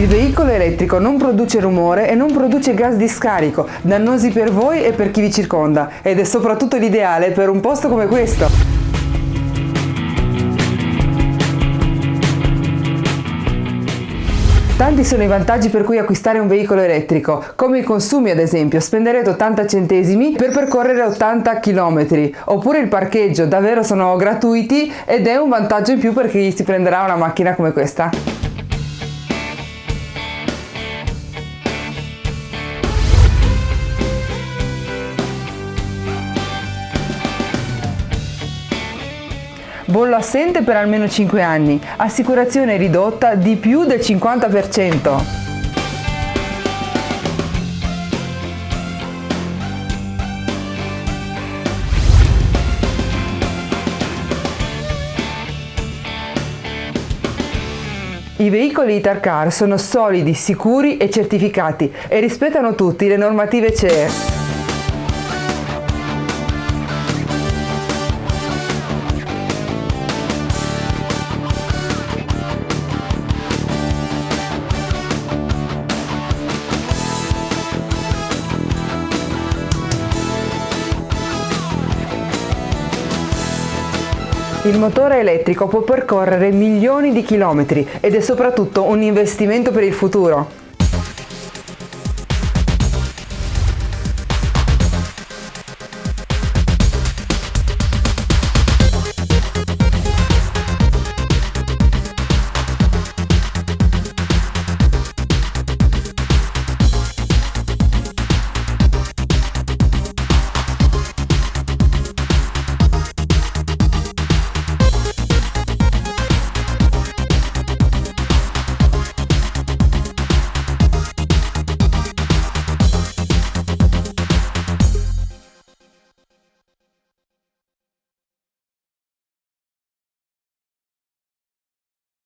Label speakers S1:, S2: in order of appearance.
S1: Il veicolo elettrico non produce rumore e non produce gas di scarico, dannosi per voi e per chi vi circonda, ed è soprattutto l'ideale per un posto come questo. Tanti sono i vantaggi per cui acquistare un veicolo elettrico, come i consumi ad esempio, spenderete 80 centesimi per percorrere 80 km, oppure il parcheggio, davvero sono gratuiti ed è un vantaggio in più per chi si prenderà una macchina come questa. Bollo assente per almeno 5 anni, assicurazione ridotta di più del 50%. I veicoli Italcar sono solidi, sicuri e certificati e rispettano tutti le normative CE. Il motore elettrico può percorrere milioni di chilometri ed è soprattutto un investimento per il futuro.